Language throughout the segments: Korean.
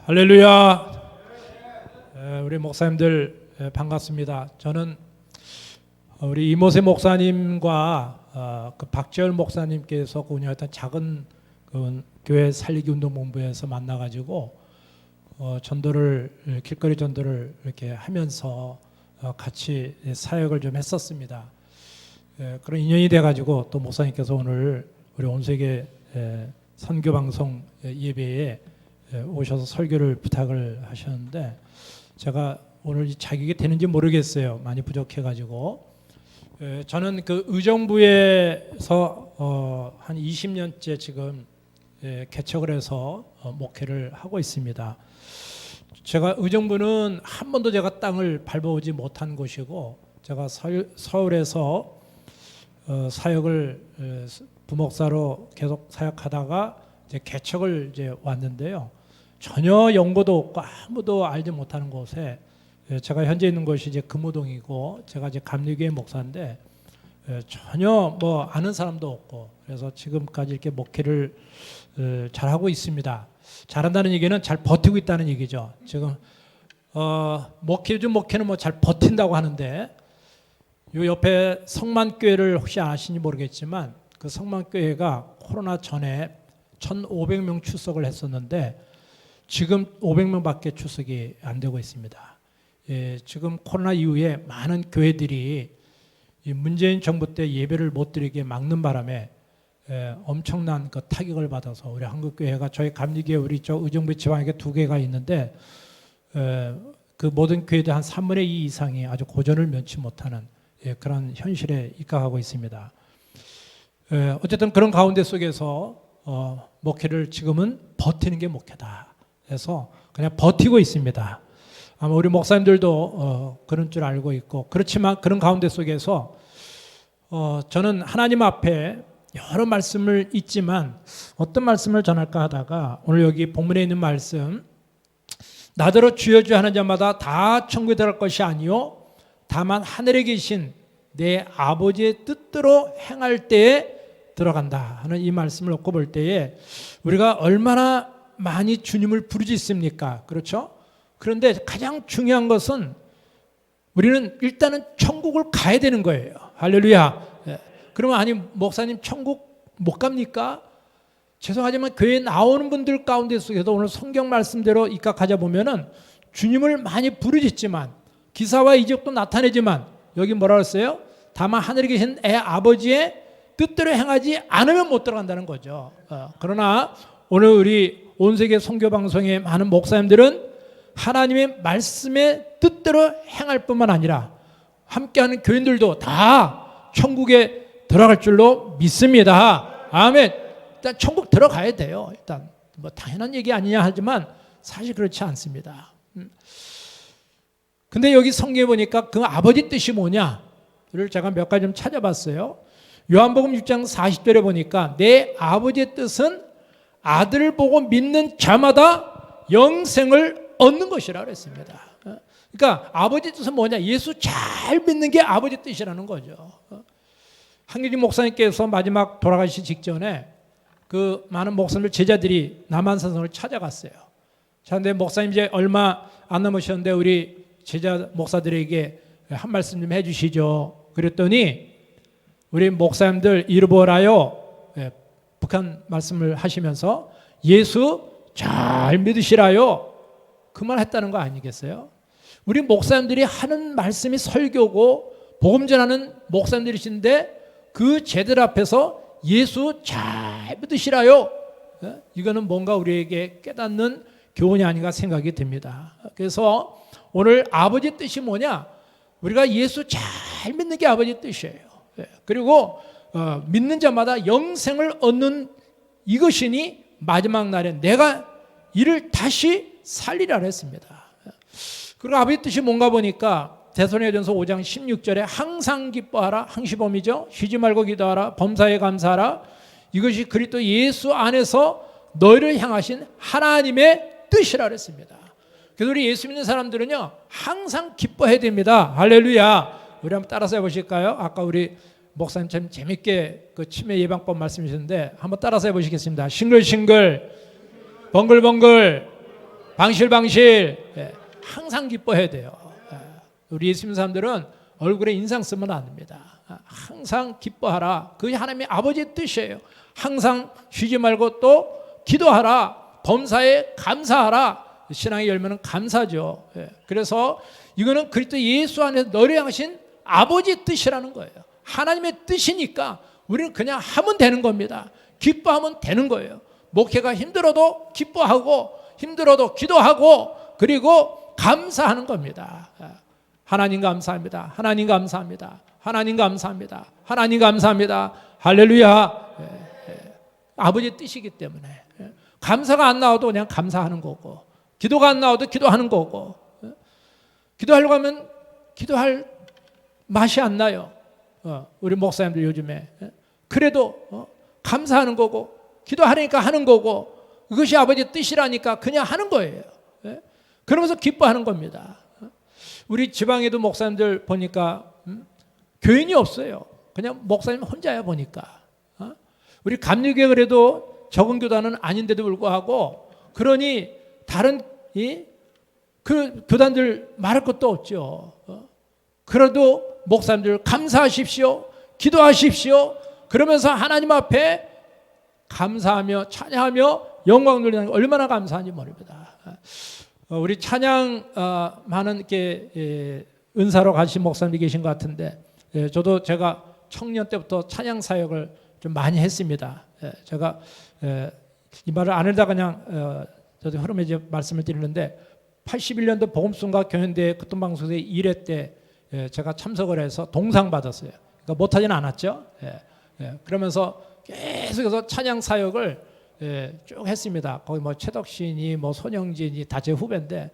할렐루야. 우리 목사님들 반갑습니다. 저는 우리 이모세 목사님과 그 박재열 목사님께서 운영했던 작은 그 교회 살리기 운동본부에서 만나가지고 전도를 길거리 전도를 이렇게 하면서 같이 사역을 좀 했었습니다. 그런 인연이 돼가지고 또 목사님께서 오늘 우리 온 세계 선교 방송 예배에 오셔서 설교를 부탁을 하셨는데 제가 오늘 자격이 되는지 모르겠어요. 많이 부족해가지고 저는 그 의정부에서 한 20년째 지금 개척을 해서 목회를 하고 있습니다. 제가 의정부는 한 번도 제가 땅을 밟아오지 못한 곳이고 제가 서울에서 사역을 부목사로 계속 사역하다가 이제 개척을 이제 왔는데요. 전혀 연고도 없고 아무도 알지 못하는 곳에 제가 현재 있는 곳이 이제 금호동이고 제가 이제 감리교회 목사인데 전혀 뭐 아는 사람도 없고 그래서 지금까지 이렇게 목회를 잘하고 있습니다. 잘한다는 얘기는 잘 버티고 있다는 얘기죠. 지금 요즘 목회는 뭐 잘 버틴다고 하는데 요 옆에 성만교회를 혹시 아시는지 모르겠지만 그 성만교회가 코로나 전에 1,500명 출석을 했었는데 지금 500명밖에 출석이 안 되고 있습니다. 지금 코로나 이후에 많은 교회들이 이 문재인 정부 때 예배를 못 드리게 막는 바람에 엄청난 그 타격을 받아서 우리 한국교회가 저희 감리교회 우리 저 의정부 지방에 2개가 있는데 그 모든 교회들 한 3분의 2 이상이 아주 고전을 면치 못하는 그런 현실에 입각하고 있습니다. 어쨌든 그런 가운데 속에서 목회를 지금은 버티는 게 목회다 해서 그냥 버티고 있습니다. 아마 우리 목사님들도 그런 줄 알고 있고 그렇지만 그런 가운데 속에서 저는 하나님 앞에 여러 말씀을 있지만 어떤 말씀을 전할까 하다가 오늘 여기 본문에 있는 말씀 나더러 주여 주여 하는 자마다 다 천국에 들어갈 것이 아니요 다만 하늘에 계신 내 아버지의 뜻대로 행할 때에 들어간다 하는 이 말씀을 놓고 볼 때에 우리가 얼마나 많이 주님을 부르짖습니까? 그렇죠? 그런데 가장 중요한 것은 우리는 일단은 천국을 가야 되는 거예요. 할렐루야. 그러면 아니 목사님 천국 못 갑니까? 죄송하지만 교회에 나오는 분들 가운데 속에서 오늘 성경 말씀대로 입각하자 보면은 주님을 많이 부르짖지만 기사와 이적도 나타내지만 여기 뭐라 그랬어요? 다만 하늘에 계신 애 아버지의 뜻대로 행하지 않으면 못 들어간다는 거죠. 그러나 오늘 우리 온 세계 선교 방송의 많은 목사님들은 하나님의 말씀의 뜻대로 행할 뿐만 아니라 함께하는 교인들도 다 천국에 들어갈 줄로 믿습니다. 아멘. 일단 천국 들어가야 돼요. 일단 뭐 당연한 얘기 아니냐 하지만 사실 그렇지 않습니다. 근데 여기 성경에 보니까 그 아버지 뜻이 뭐냐를 제가 몇 가지 좀 찾아봤어요. 요한복음 6장 40절에 보니까 내 아버지의 뜻은 아들을 보고 믿는 자마다 영생을 얻는 것이라 그랬습니다. 그러니까 아버지 뜻은 뭐냐? 예수 잘 믿는 게 아버지 뜻이라는 거죠. 한기진 목사님께서 마지막 돌아가시기 직전에 그 많은 목사님들 제자들이 남한산성을 찾아갔어요. 그런데 목사님 이제 얼마 안 남으셨는데 우리 제자 목사들에게 한 말씀 좀 해주시죠. 그랬더니 우리 목사님들 일보라요 북한 말씀을 하시면서 예수 잘 믿으시라요 그 말 했다는 거 아니겠어요? 우리 목사님들이 하는 말씀이 설교고 복음 전하는 목사님들이신데 그 제들 앞에서 예수 잘 믿으시라요 이거는 뭔가 우리에게 깨닫는 교훈이 아닌가 생각이 듭니다. 그래서 오늘 아버지 뜻이 뭐냐? 우리가 예수 잘 믿는 게 아버지 뜻이에요. 그리고 믿는 자마다 영생을 얻는 이것이니 마지막 날에 내가 이를 다시 살리라 했습니다. 그리고 아버지 뜻이 뭔가 보니까 데살로니가전서 5장 16절에 항상 기뻐하라. 항시범이죠. 쉬지 말고 기도하라. 범사에 감사하라. 이것이 그리스도 예수 안에서 너희를 향하신 하나님의 뜻이라 그랬습니다. 그래서 우리 예수 믿는 사람들은요 항상 기뻐해야 됩니다. 할렐루야. 우리 한번 따라서 해보실까요? 아까 우리 목사님 참 재밌게 그 치매 예방법 말씀하셨는데 한번 따라서 해보시겠습니다. 싱글싱글, 벙글벙글, 방실방실. 예. 항상 기뻐해야 돼요. 예. 우리 예수님 사람들은 얼굴에 인상 쓰면 안 됩니다. 항상 기뻐하라. 그게 하나님의 아버지의 뜻이에요. 항상 쉬지 말고 또 기도하라. 범사에 감사하라. 신앙의 열매는 감사죠. 예. 그래서 이거는 그리스도 예수 안에서 너를 향하신 아버지의 뜻이라는 거예요. 하나님의 뜻이니까 우리는 그냥 하면 되는 겁니다. 기뻐하면 되는 거예요. 목회가 힘들어도 기뻐하고 힘들어도 기도하고 그리고 감사하는 겁니다. 하나님 감사합니다. 하나님 감사합니다. 하나님 감사합니다. 하나님 감사합니다. 할렐루야. 아버지의 뜻이기 때문에 감사가 안 나와도 그냥 감사하는 거고 기도가 안 나와도 기도하는 거고 기도하려고 하면 기도할 맛이 안 나요. 우리 목사님들 요즘에 그래도 감사하는 거고 기도하니까 하는 거고 그것이 아버지의 뜻이라니까 그냥 하는 거예요. 그러면서 기뻐하는 겁니다. 우리 지방에도 목사님들 보니까 교인이 없어요. 그냥 목사님 혼자야 보니까. 우리 감리교회 그래도 적은 교단은 아닌데도 불구하고 그러니 다른 그 교단들 말할 것도 없죠. 그래도 목사님들 감사하십시오. 기도하십시오. 그러면서 하나님 앞에 감사하며 찬양하며 영광 돌리는 얼마나 감사한지 모릅니다. 우리 찬양 많은 이렇게 은사로 가신 목사님이 계신 것 같은데 저도 제가 청년 때부터 찬양 사역을 좀 많이 했습니다. 제가 이 말을 안 하다 그냥 저도 흐름에 이제 말씀을 드리는데 81년도 복음송가 경연대회 극동방송대 1회 때 제가 참석을 해서 동상 받았어요. 그러니까 못하지는 않았죠. 그러면서 계속해서 찬양 사역을 쭉 했습니다. 거기 뭐 최덕신이 뭐 손영진이 다 제 후배인데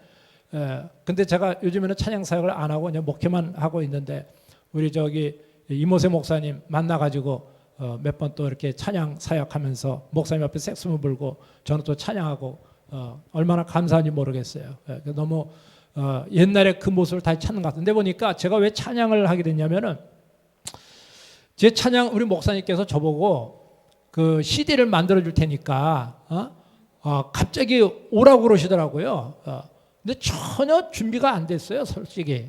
근데 제가 요즘에는 찬양 사역을 안 하고 그냥 목회만 하고 있는데 우리 저기 이모세 목사님 만나가지고 몇 번 또 이렇게 찬양 사역하면서 목사님 앞에 색소문 불고 저는 또 찬양하고 얼마나 감사한지 모르겠어요. 너무 옛날에 그 모습을 다시 찾는 것 같은데 보니까 제가 왜 찬양을 하게 됐냐면은 제 찬양 우리 목사님께서 저보고 그 CD를 만들어 줄 테니까 갑자기 오라고 그러시더라고요. 근데 전혀 준비가 안 됐어요, 솔직히.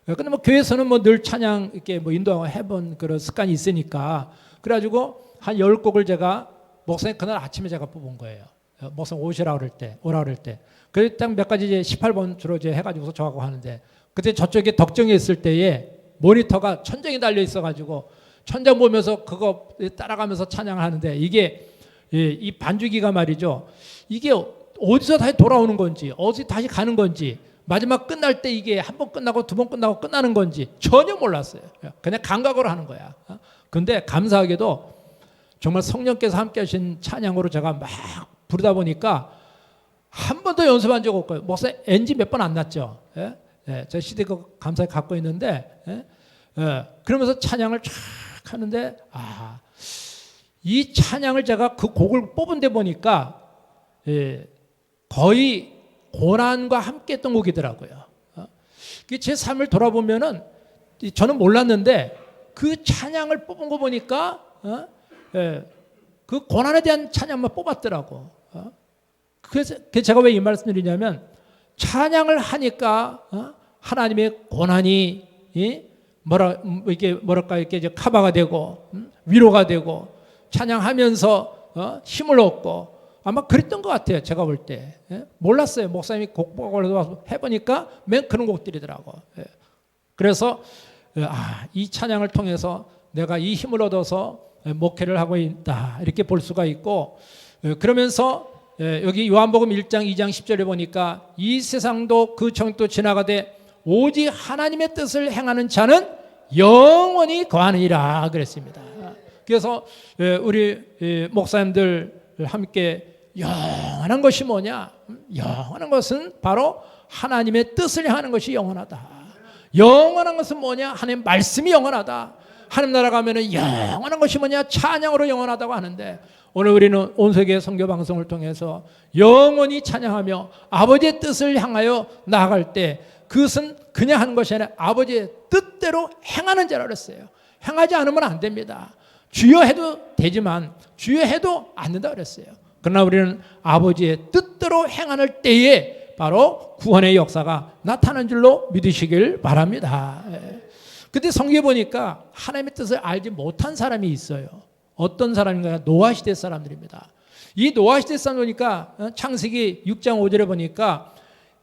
근데 뭐 교회에서는 뭐 늘 찬양 이렇게 뭐 인도하고 해본 그런 습관이 있으니까 그래가지고 한 10곡을 제가 목사님 그날 아침에 제가 뽑은 거예요. 목사님 오라 그럴 때. 그래서 딱 몇 가지 이제 18번 주로 이제 해가지고서 저하고 하는데 그때 저쪽에 덕정에 있을 때에 모니터가 천장에 달려 있어가지고 천장 보면서 그거 따라가면서 찬양을 하는데 이게 이 반주기가 말이죠. 이게 어디서 다시 돌아오는 건지 어디 다시 가는 건지 마지막 끝날 때 이게 한 번 끝나고 두 번 끝나고 끝나는 건지 전혀 몰랐어요. 그냥 감각으로 하는 거야. 근데 감사하게도 정말 성령께서 함께 하신 찬양으로 제가 막 부르다 보니까 한 번도 연습한 적 없고요. 목사 NG 몇 번 안 났죠. 제 CD 그 감사히 갖고 있는데 그러면서 찬양을 쫙 하는데 이 찬양을 제가 그 곡을 뽑은 데 보니까 거의 고난과 함께 했던 곡이더라고요. 제 삶을 돌아보면은 저는 몰랐는데 그 찬양을 뽑은 거 보니까 그 고난에 대한 찬양만 뽑았더라고. 그래서 제가 왜 이 말씀을 드리냐면 찬양을 하니까 하나님의 고난이 뭐랄까 이렇게 이제 커버가 되고 위로가 되고 찬양하면서 힘을 얻고 아마 그랬던 것 같아요. 제가 볼 때 몰랐어요. 목사님이 곡을 해보니까 맨 그런 곡들이더라고. 그래서 이 찬양을 통해서 내가 이 힘을 얻어서 목회를 하고 있다 이렇게 볼 수가 있고 그러면서 여기 요한복음 1장 2장 10절에 보니까 이 세상도 그 정도 지나가되 오직 하나님의 뜻을 행하는 자는 영원히 거하느니라 그랬습니다. 그래서 우리 목사님들 함께 영원한 것이 뭐냐? 영원한 것은 바로 하나님의 뜻을 행하는 것이 영원하다. 영원한 것은 뭐냐? 하나님 말씀이 영원하다. 하나님 나라 가면은 영원한 것이 뭐냐? 찬양으로 영원하다고 하는데 오늘 우리는 온 세계 선교 방송을 통해서 영원히 찬양하며 아버지의 뜻을 향하여 나아갈 때 그것은 그냥 하는 것이 아니라 아버지의 뜻대로 행하는 자라 그랬어요. 행하지 않으면 안 됩니다. 주여 해도 되지만 주여 해도 안 된다 그랬어요. 그러나 우리는 아버지의 뜻대로 행하는 때에 바로 구원의 역사가 나타난 줄로 믿으시길 바랍니다. 근데 성경에 보니까 하나님의 뜻을 알지 못한 사람이 있어요. 어떤 사람인가? 노아 시대 사람들입니다. 이 노아 시대 사람 보니까 창세기 6장 5절에 보니까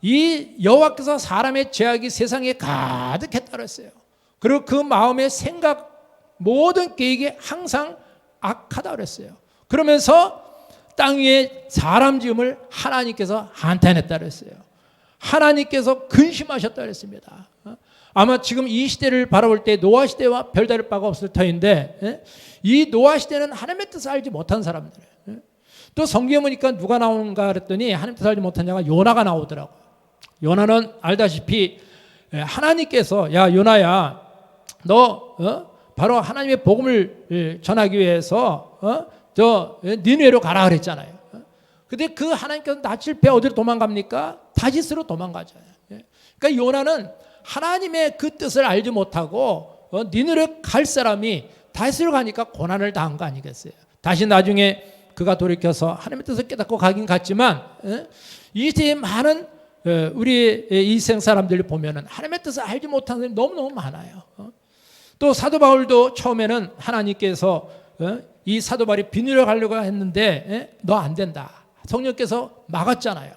이 여호와께서 사람의 죄악이 세상에 가득했다 그랬어요. 그리고 그 마음의 생각 모든 계획이 항상 악하다 그랬어요. 그러면서 땅 위에 사람 지음을 하나님께서 한탄했다 그랬어요. 하나님께서 근심하셨다 그랬습니다. 아마 지금 이 시대를 바라볼 때 노아 시대와 별다를 바가 없을 터인데 이 노아 시대는 하나님의 뜻을 알지 못한 사람들. 또 성경에 보니까 누가 나오는가 그랬더니 하나님 뜻을 알지 못한 자가 요나가 나오더라고요. 요나는 알다시피 하나님께서 야 요나야 너 바로 하나님의 복음을 전하기 위해서 저 니느웨로 가라 그랬잖아요. 근데 그 하나님께서 낯을 배 어디로 도망갑니까? 다시스로 도망가죠. 그러니까 요나는 하나님의 그 뜻을 알지 못하고 니느웨로 갈 사람이 다시스로 가니까 고난을 당한 거 아니겠어요? 다시 나중에 그가 돌이켜서 하나님의 뜻을 깨닫고 가긴 갔지만 이 시대에 많은 우리 이 생 사람들을 보면은 하나님의 뜻을 알지 못하는 사람이 너무너무 많아요. 또 사도 바울도 처음에는 하나님께서 이 사도 바울이 비누를 가려고 했는데 너 안 된다. 성령께서 막았잖아요.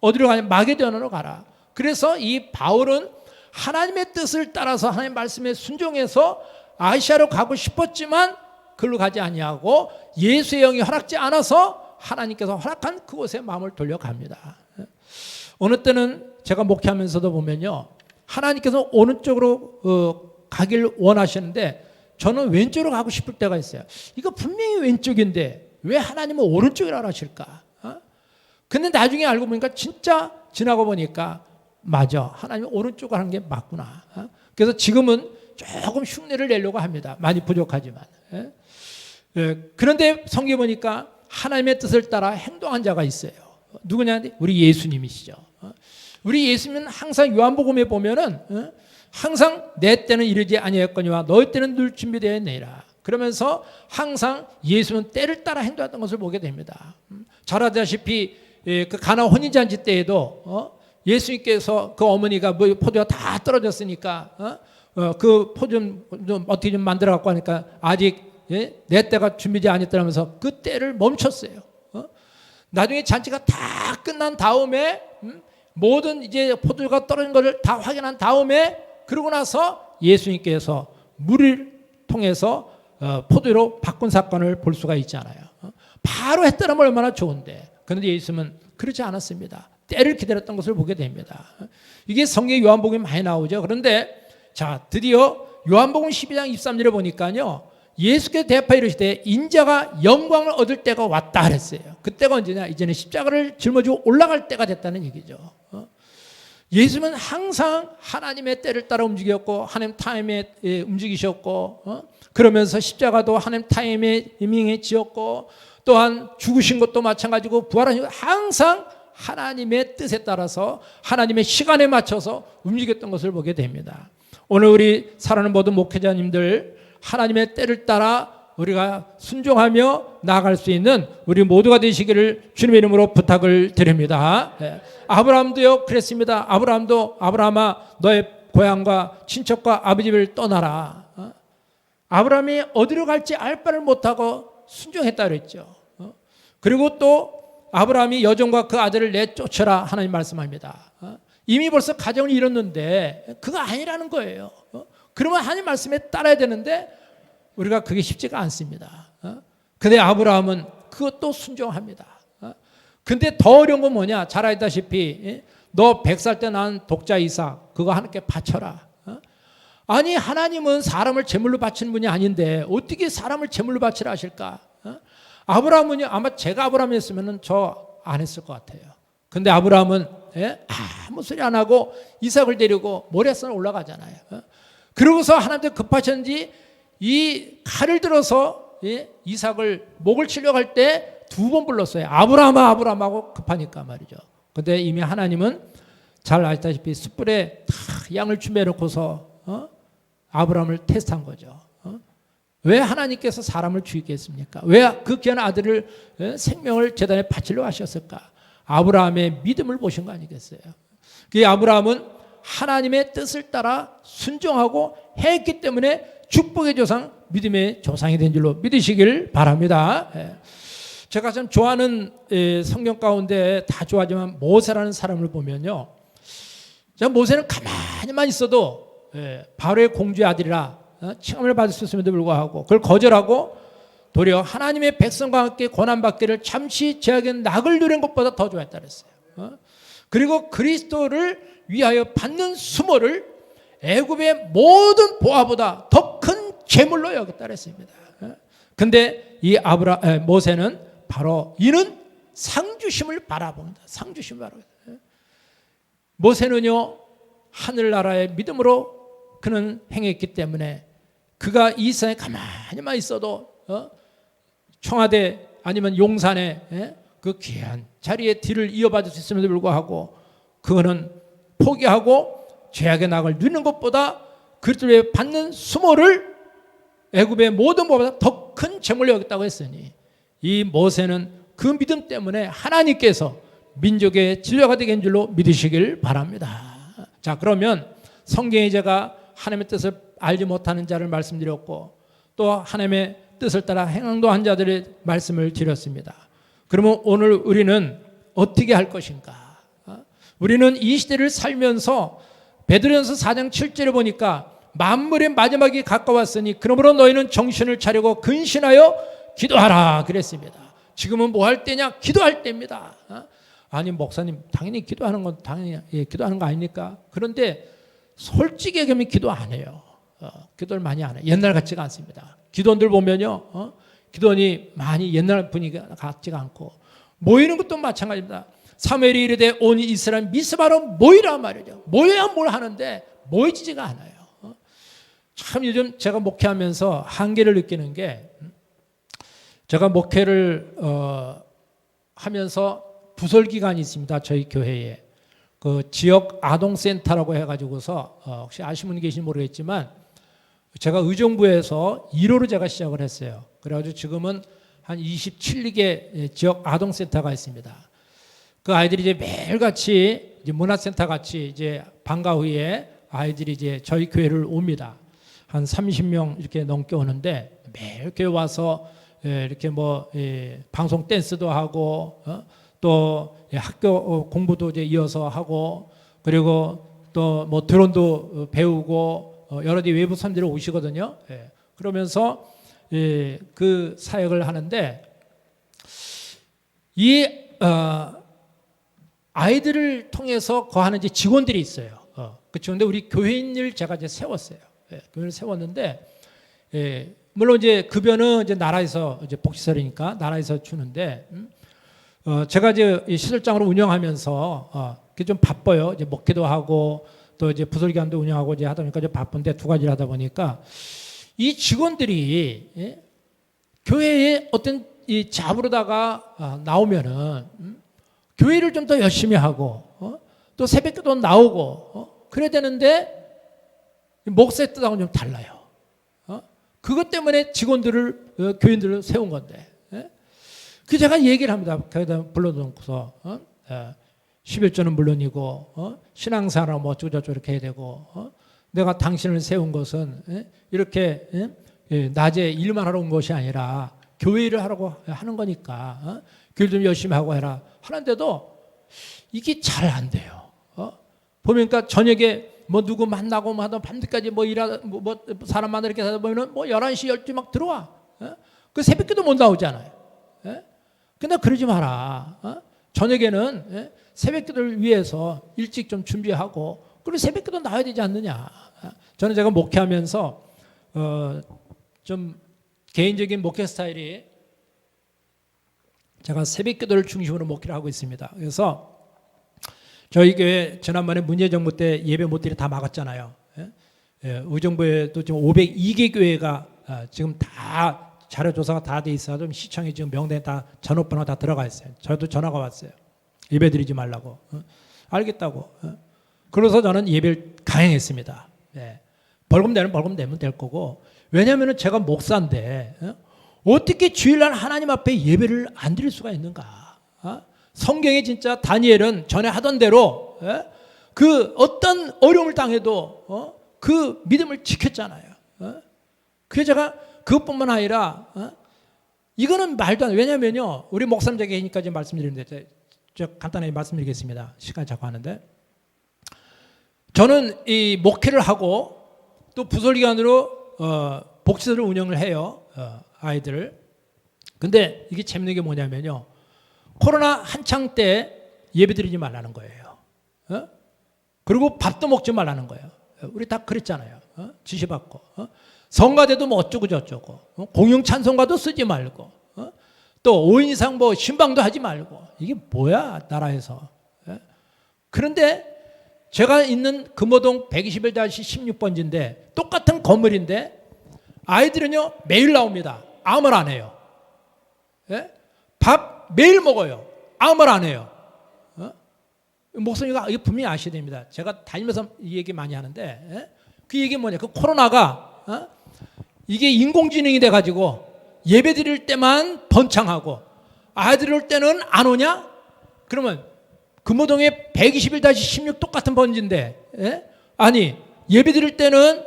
어디로 가냐? 마게도냐로 가라. 그래서 이 바울은 하나님의 뜻을 따라서 하나님의 말씀에 순종해서 아시아로 가고 싶었지만 그걸로 가지 아니하고 예수의 영이 허락지 않아서 하나님께서 허락한 그곳에 마음을 돌려갑니다. 어느 때는 제가 목회하면서도 보면요, 하나님께서 오른쪽으로 가길 원하시는데 저는 왼쪽으로 가고 싶을 때가 있어요. 이거 분명히 왼쪽인데 왜 하나님은 오른쪽이라 하실까? 근데 나중에 알고 보니까 진짜 지나고 보니까 맞아, 하나님이 오른쪽으로 하는 게 맞구나. 그래서 지금은 조금 흉내를 내려고 합니다. 많이 부족하지만. 그런데 성경에 보니까 하나님의 뜻을 따라 행동한 자가 있어요. 누구냐? 우리 예수님이시죠. 우리 예수님은 항상 요한복음에 보면은 항상 내 때는 이르지 아니하였거니와 너희 때는 늘 준비되어 있느니라. 그러면서 항상 예수는 때를 따라 행동했던 것을 보게 됩니다. 잘 아다시피 그 가나 혼인잔치 때에도 예수님께서 그 어머니가 뭐 포도가 다 떨어졌으니까 그 포도 좀 어떻게 좀 만들어 갖고 하니까 아직 내 때가 준비되지 않았다면서 그 때를 멈췄어요. 나중에 잔치가 다 끝난 다음에 모든 이제 포도가 떨어진 것을 다 확인한 다음에 그러고 나서 예수님께서 물을 통해서 포도로 바꾼 사건을 볼 수가 있잖아요. 바로 했더라면 얼마나 좋은데. 그런데 예수님은 그렇지 않았습니다. 때를 기다렸던 것을 보게 됩니다. 이게 성경 요한복음에 많이 나오죠. 그런데 자, 드디어 요한복음 12장 23절에 보니까요, 예수께서 대답하여 이르시되 인자가 영광을 얻을 때가 왔다 그랬어요. 그때가 언제냐? 이제는 십자가를 짊어지고 올라갈 때가 됐다는 얘기죠. 예수는 항상 하나님의 때를 따라 움직였고 하나님 타임에 움직이셨고 그러면서 십자가도 하나님 타임에 임행해 지었고 또한 죽으신 것도 마찬가지고 부활하신 것 항상 하나님의 뜻에 따라서 하나님의 시간에 맞춰서 움직였던 것을 보게 됩니다. 오늘 우리 사랑하는 모든 목회자님들 하나님의 때를 따라 우리가 순종하며 나아갈 수 있는 우리 모두가 되시기를 주님의 이름으로 부탁을 드립니다. 아브라함도요 그랬습니다. 아브라함도 아브라함아 너의 고향과 친척과 아버지 집을 떠나라. 아브라함이 어디로 갈지 알 바를 못하고 순종했다 그랬죠. 그리고 또 아브라함이 여종과 그 아들을 내쫓으라 하나님 말씀합니다. 이미 벌써 가정을 이뤘는데 그거 아니라는 거예요. 그러면 하나님 말씀에 따라야 되는데 우리가 그게 쉽지가 않습니다. 근데 아브라함은 그것도 순종합니다. 근데 더 어려운 건 뭐냐? 잘 알다시피 너 100살 때 낳은 독자 이삭 그거 하나님께 바쳐라. 아니 하나님은 사람을 제물로 바치는 분이 아닌데 어떻게 사람을 제물로 바치라 하실까? 아브라함은요 아마 제가 아브라함이었으면 저 안 했을 것 같아요. 근데 아브라함은 아무 소리 안 하고 이삭을 데리고 모래산에 올라가잖아요. 그러고서 하나님께 급하셨는지 이 칼을 들어서 이삭을 목을 치려고 할 때 2번 불렀어요. 아브라함아 아브라함하고 급하니까 말이죠. 근데 이미 하나님은 잘 아시다시피 숯불에 다 양을 준비해 놓고서 아브라함을 테스트한 거죠. 왜 하나님께서 사람을 죽이겠습니까? 왜 그 귀한 아들을 생명을 제단에 바치려 하셨을까? 아브라함의 믿음을 보신 거 아니겠어요? 그 아브라함은 하나님의 뜻을 따라 순종하고 했기 때문에 축복의 조상, 믿음의 조상이 된 줄로 믿으시길 바랍니다. 제가 참 좋아하는 성경 가운데 다 좋아하지만 모세라는 사람을 보면요, 모세는 가만히만 있어도 바로의 공주의 아들이라 칭함을 받을 수 있음에도 불구하고 그걸 거절하고 도리어 하나님의 백성과 함께 고난받기를 잠시 제약의 낙을 누린 것보다 더 좋아했다 그랬어요. 그리고 그리스도를 위하여 받는 수모를 애굽의 모든 보화보다 더 큰 재물로 여겼다 그랬습니다. 근데 이 모세는 바로 이는 상주심을 바라봅니다. 상주심을 바라봅니다. 모세는요, 하늘나라의 믿음으로 그는 행했기 때문에 그가 이 세상에 가만히만 있어도 청와대 아니면 용산에 그 귀한 자리에 뒤를 이어받을 수 있음에도 불구하고 그거는 포기하고 죄악의 낙을 누리는 것보다 그리스도의 받는 수모를 애굽의 모든 것보다 더 큰 재물로 여겼다고 했으니 이 모세는 그 믿음 때문에 하나님께서 민족의 지도자가 되게 한 줄로 믿으시길 바랍니다. 자, 그러면 성경에 제가 하나님의 뜻을 알지 못하는 자를 말씀드렸고 또 하나님의 뜻을 따라 행동도 한 자들의 말씀을 드렸습니다. 그러면 오늘 우리는 어떻게 할 것인가? 우리는 이 시대를 살면서 베드로전서 4장 7절에 보니까 만물의 마지막이 가까웠으니 그러므로 너희는 정신을 차리고 근신하여 기도하라 그랬습니다. 지금은 뭐 할 때냐? 기도할 때입니다. 아니 목사님 당연히 기도하는 건 당연히 기도하는 거 아닙니까? 그런데 솔직히 얘기하면 기도 안 해요. 기도를 많이 안 해요. 옛날 같지가 않습니다. 기도원들 보면요, 기도원이 많이 옛날 분위기 같지가 않고 모이는 것도 마찬가지입니다. 사무엘이 이르되 온 이스라엘 미스바로 모이라 말이죠. 모여야 뭘 하는데 모이지가 않아요. 참 요즘 제가 목회하면서 한계를 느끼는 게 제가 목회를 하면서 부설 기관이 있습니다. 저희 교회에 그 지역 아동센터라고 해가지고서 혹시 아시는 분이 계신지 모르겠지만 제가 의정부에서 1호로 제가 시작을 했어요. 그래가지고 지금은 한 27개 지역 아동센터가 있습니다. 그 아이들이 이제 매일같이 이제 문화센터 같이 이제 방과 후에 아이들이 이제 저희 교회를 옵니다. 한 30명 이렇게 넘게 오는데 매일 교회 와서 이렇게 뭐 방송 댄스도 하고 또 학교 공부도 이제 이어서 하고 그리고 또 뭐 드론도 배우고 여러 개 외부 선생님들이 오시거든요. 그러면서 그 사역을 하는데 이 아이들을 통해서 거하는 이제 직원들이 있어요. 그렇죠. 근데 우리 교회인을 제가 이제 세웠어요. 교회를 세웠는데 물론 이제 급여는 이제 나라에서 이제 복지설이니까 나라에서 주는데 제가 이제 시설장으로 운영하면서 그게 좀 바빠요. 이제 목회도 하고 또 이제 부설기관도 운영하고 이제 하다 보니까 이제 바쁜데 두 가지를 하다 보니까 이 직원들이 교회에 어떤 이 잡으로다가 나오면은 교회를 좀 더 열심히 하고 또 새벽기도 나오고 그래야 되는데 목사의 뜻하고는 좀 달라요. 그것 때문에 직원들을 교인들을 세운 건데 그 제가 얘기를 합니다. 거기다 불러놓고서 11조는 물론이고 신앙생활하고 뭐 어쩌고저쩌고 이렇게 해야 되고 내가 당신을 세운 것은 이렇게 낮에 일만 하러 온 것이 아니라 교회를 하라고 하는 거니까 교회 좀 열심히 하고 해라 하는데도 이게 잘 안 돼요. 보니까 저녁에 뭐 누구 만나고 뭐 하다 밤늦게까지 뭐 뭐 사람 만나 이렇게 하다 보면은 뭐 11시 12시 막 들어와. 그 새벽기도 못 나오잖아요. 근데 그러지 마라. 저녁에는 새벽기도를 위해서 일찍 좀 준비하고 그리고 새벽기도 나와야 되지 않느냐. 저는 제가 목회하면서 좀 개인적인 목회 스타일이 제가 새벽기도를 중심으로 목회를 하고 있습니다. 그래서 저희 교회 지난번에 문재정부 때 예배 못 드리 다 막았잖아요. 의정부에도 지금 502개 교회가 지금 다 자료 조사가 다 돼 있어서 좀 시청에 지금 명단에 다 전화번호 다 들어가 있어요. 저도 전화가 왔어요. 예배 드리지 말라고. 알겠다고. 그래서 저는 예배를 강행했습니다. 벌금 내면 될 거고. 왜냐하면 제가 목사인데 어떻게 주일날 하나님 앞에 예배를 안 드릴 수가 있는가? 성경에 진짜 다니엘은 전에 하던 대로 그 어떤 어려움을 당해도 그 믿음을 지켰잖아요. 그래서 제가 그것뿐만 아니라 이거는 말도 안 돼요. 왜냐면요, 우리 목사님 얘기니까 이제 말씀드리는데 저 간단하게 말씀드리겠습니다. 시간이 자꾸 하는데, 저는 이 목회를 하고 또 부설기관으로 복지소를 운영을 해요. 아이들을. 근데 이게 재밌는 게 뭐냐면요, 코로나 한창 때 예배드리지 말라는 거예요. 그리고 밥도 먹지 말라는 거예요. 우리 다 그랬잖아요. 지시받고. 성가대도 뭐 어쩌고 저쩌고, 공용 찬송가도 쓰지 말고, 또 5인 이상 뭐 신방도 하지 말고. 이게 뭐야 나라에서. 그런데 제가 있는 금호동 121-16번지인데 똑같은 건물인데 아이들은요 매일 나옵니다. 아무 말 안 해요. 밥 매일 먹어요. 아무 말 안 해요. 목사님이 분명히 아셔야 됩니다. 제가 다니면서 이 얘기 많이 하는데, 그 얘기 뭐냐, 그 코로나가 이게 인공지능이 돼가지고 예배 드릴 때만 번창하고 아이들 올 때는 안 오냐? 그러면 금호동에 121-16 똑같은 번지인데, 아니 예배 드릴 때는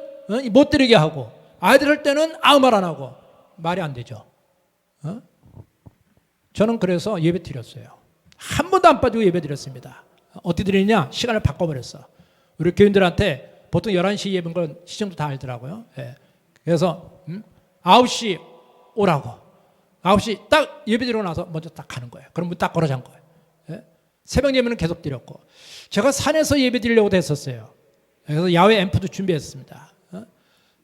못 드리게 하고 아이들 올 때는 아무 말 안 하고, 말이 안 되죠. 저는 그래서 예배 드렸어요. 한 번도 안 빠지고 예배 드렸습니다. 어떻게 드리냐? 시간을 바꿔버렸어. 우리 교인들한테 보통 11시 예배인 건 시청도 다 알더라고요. 그래서 9시 오라고. 9시 딱 예배 드리고 나서 먼저 딱 가는 거예요. 그럼 문 딱 걸어 잠 거예요. 새벽 예배는 계속 드렸고, 제가 산에서 예배 드리려고 했었어요. 그래서 야외 앰프도 준비했습니다.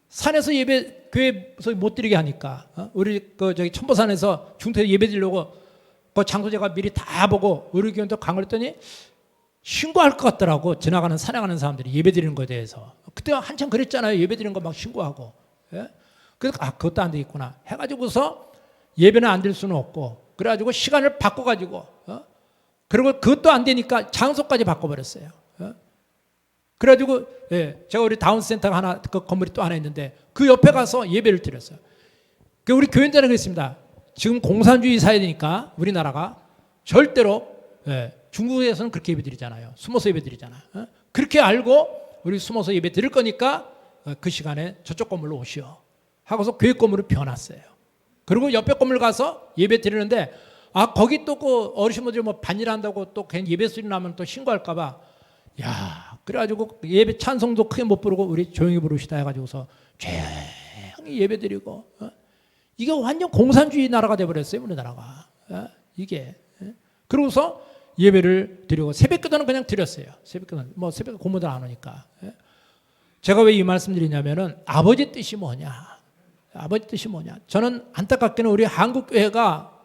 산에서 예배 교회에서 못 드리게 하니까 우리 저기 천보산에서 중퇴 예배 드리려고 그 장소 제가 미리 다 보고 의료기관도 강을 했더니 신고할 것 같더라고. 지나가는 산에 가는 사람들이 예배 드리는 거에 대해서. 그때 한참 그랬잖아요. 예배 드리는 거 막 신고하고. 그래서 그것도 안 되겠구나 해가지고서 예배는 안 드릴 수는 없고, 그래가지고 시간을 바꿔가지고 그리고 그것도 안 되니까 장소까지 바꿔버렸어요. 그래가지고 제가 우리 다운센터가 하나, 그 건물이 또 하나 있는데 그 옆에 가서 예배를 드렸어요. 우리 교인들은 그랬습니다. 지금 공산주의 사회니까 우리나라가 절대로, 중국에서는 그렇게 예배 드리잖아요. 숨어서 예배 드리잖아. 그렇게 알고 우리 숨어서 예배 드릴 거니까 그 시간에 저쪽 건물로 오시오 하고서 교회 건물을 비워놨어요. 그리고 옆에 건물 가서 예배 드리는데, 거기 또 그 어르신분들이 뭐 반일한다고 또 괜히 예배 소리 나면 또 신고할까봐, 그래가지고 예배 찬송도 크게 못 부르고 우리 조용히 부르시다 해가지고서 조용히 예배 드리고, 이게 완전 공산주의 나라가 돼버렸어요, 우리나라가. 이게. 그러고서 예배를 드리고 새벽기도는 그냥 드렸어요. 새벽기도는 뭐 새벽 공무들 안 오니까. 제가 왜 이 말씀 드리냐면은 아버지 뜻이 뭐냐? 아버지 뜻이 뭐냐? 저는 안타깝게는 우리 한국교회가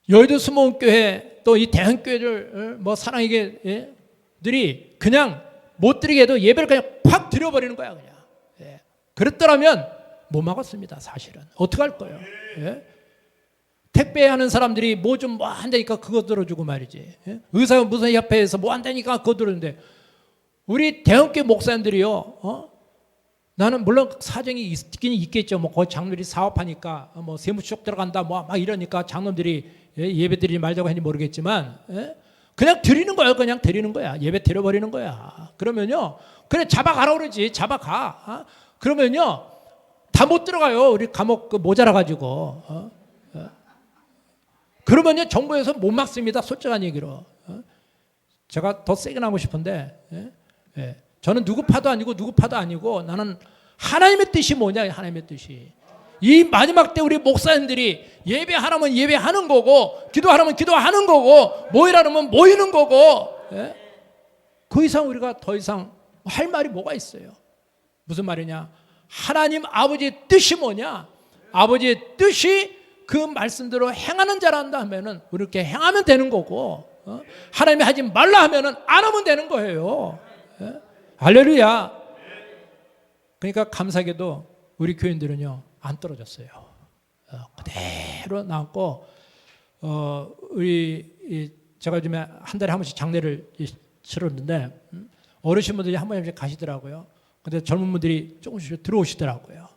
여의도 수목교회 또 이 대형교회를 뭐 사랑하게들이 그냥 못 드리게 해도 예배를 그냥 팍 드려버리는 거야 그냥. 그랬더라면 못 막았습니다. 사실은 어떻게 할 거예요? 택배하는 사람들이 뭐 좀 뭐 한다니까 그거 들어주고 말이지. 의사 무슨 협회에서 뭐 한다니까 그거 들어주는데, 우리 대형교회 목사님들이요. 나는 물론 사정이 있긴 있겠죠. 뭐 거기 장로들이 사업하니까 뭐 세무추적 들어간다 뭐 막 이러니까 장로들이 예배 드리지 말자고 했는지 모르겠지만, 그냥 드리는 거예요. 그냥 드리는 거야. 예배 드려버리는 거야. 그러면요, 그래 잡아가라 그러지. 잡아가. 그러면요 다 못 들어가요. 우리 감옥 모자라 가지고. 그러면요 정부에서 못 막습니다. 솔직한 얘기로. 제가 더 세게 나오고 싶은데, 저는 누구 파도 아니고 나는 하나님의 뜻이 뭐냐. 하나님의 뜻이 이 마지막 때 우리 목사님들이 예배하라면 예배하는 거고, 기도하라면 기도하는 거고, 모이라면 모이는 거고, 그 이상 우리가 더 이상 할 말이 뭐가 있어요? 무슨 말이냐? 하나님 아버지의 뜻이 뭐냐? 아버지의 뜻이 그 말씀대로 행하는 자란다 하면은 이렇게 행하면 되는 거고, 하나님이 하지 말라 하면은 안 하면 되는 거예요. 할렐루야. 그러니까 감사하게도 우리 교인들은요 안 떨어졌어요. 그대로 나왔고, 제가 요즘에 한 달에 한 번씩 장례를 치렀는데 어르신분들이 한 번씩 가시더라고요. 근데 젊은 분들이 조금씩 들어오시더라고요.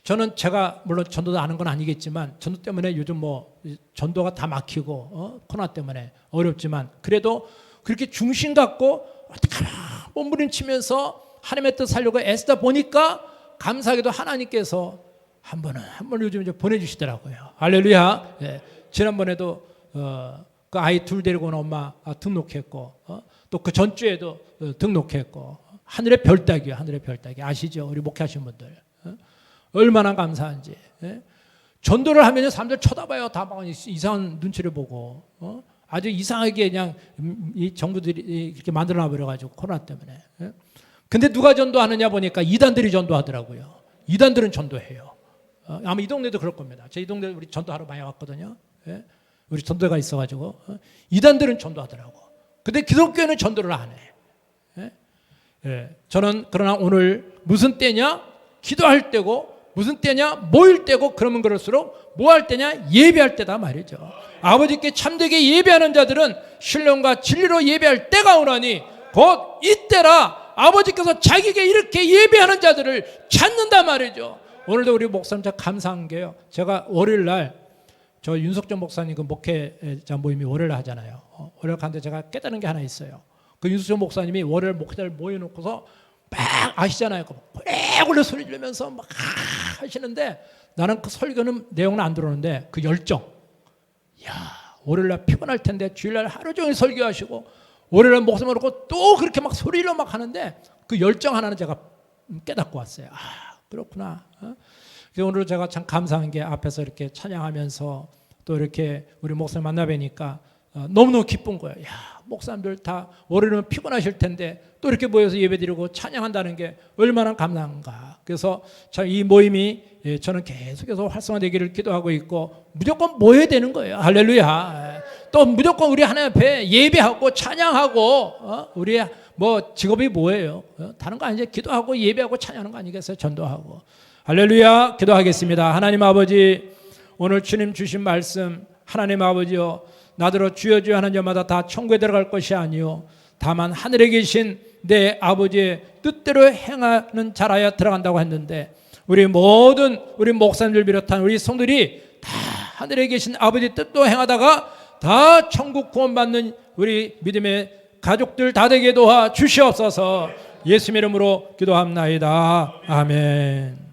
저는 제가 물론 전도도 아는 건 아니겠지만 전도 때문에 요즘 뭐 전도가 다 막히고 코로나 때문에 어렵지만 그래도 그렇게 중심 갖고 몸부림치면서 하나님의 뜻 살려고 애쓰다 보니까 감사하게도 하나님께서 한 번은 요즘 이제 보내주시더라고요. 할렐루야. 예. 지난번에도 그 아이 둘 데리고 온 엄마 등록했고 또 그 전주에도 등록했고 하늘의 별따기요. 하늘의 별따기 아시죠? 우리 목회하신 분들 얼마나 감사한지. 예? 전도를 하면 사람들 쳐다봐요. 다 막 이상한 눈치를 보고 아주 이상하게 그냥 이 정부들이 이렇게 만들어놔 버려가지고 코로나 때문에. 예? 근데 누가 전도하느냐 보니까 이단들이 전도하더라고요. 이단들은 전도해요. 아마 이 동네도 그럴 겁니다. 제 이 동네 우리 전도하러 많이 왔거든요. 예? 우리 전도가 있어가지고 이단들은 전도하더라고. 근데 기독교는 전도를 안 해. 예? 예. 저는 그러나 오늘 무슨 때냐? 기도할 때고 무슨 때냐? 모일 때고 그러면 그럴수록 뭐 할 때냐? 예배할 때다 말이죠. 아버지께 참되게 예배하는 자들은 신령과 진리로 예배할 때가 오나니 곧 이때라 아버지께서 자기에게 이렇게 예배하는 자들을 찾는단 말이죠. 오늘도 우리 목사님 참 감사한 게요. 제가 월요일 날 저 윤석전 목사님 그 목회자 모임이 월요일 하잖아요. 월요일 가는데 제가 깨달은 게 하나 있어요. 그 윤석전 목사님이 월요일 목회자를 모여놓고서 막 아시잖아요. 오래 소리 지르면서 막 하시는데 나는 그 설교는 내용은 안 들어오는데 그 열정. 야, 월요일날 피곤할 텐데 주일날 하루 종일 설교하시고 월요일날 목사님 놓고 또 그렇게 막 소리로 막 하는데 그 열정 하나는 제가 깨닫고 왔어요. 아, 그렇구나. 그래서 오늘 제가 참 감사한 게 앞에서 이렇게 찬양하면서 또 이렇게 우리 목사님 만나 뵈니까 너무너무 기쁜 거예요. 야, 목사님들 다 월요일은 피곤하실 텐데 또 이렇게 모여서 예배드리고 찬양한다는 게 얼마나 감사한가. 그래서 참 이 모임이 저는 계속해서 활성화되기를 기도하고 있고 무조건 모여야 되는 거예요. 할렐루야. 또 무조건 우리 하나님 앞에 예배하고 찬양하고 우리 뭐 직업이 뭐예요? 다른 거 아니죠. 기도하고 예배하고 찬양하는 거 아니겠어요? 전도하고. 할렐루야. 기도하겠습니다. 하나님 아버지, 오늘 주님 주신 말씀 하나님 아버지여, 나더러 주여 주여 하는 자마다 다 천국에 들어갈 것이 아니요 다만 하늘에 계신 내 아버지의 뜻대로 행하는 자라야 들어간다고 했는데 우리 모든 우리 목사님들 비롯한 우리 성들이 다 하늘에 계신 아버지 뜻도 행하다가 다 천국 구원받는 우리 믿음의 가족들 다 되게 도와 주시옵소서. 예수 이름으로 기도합나이다. 아멘.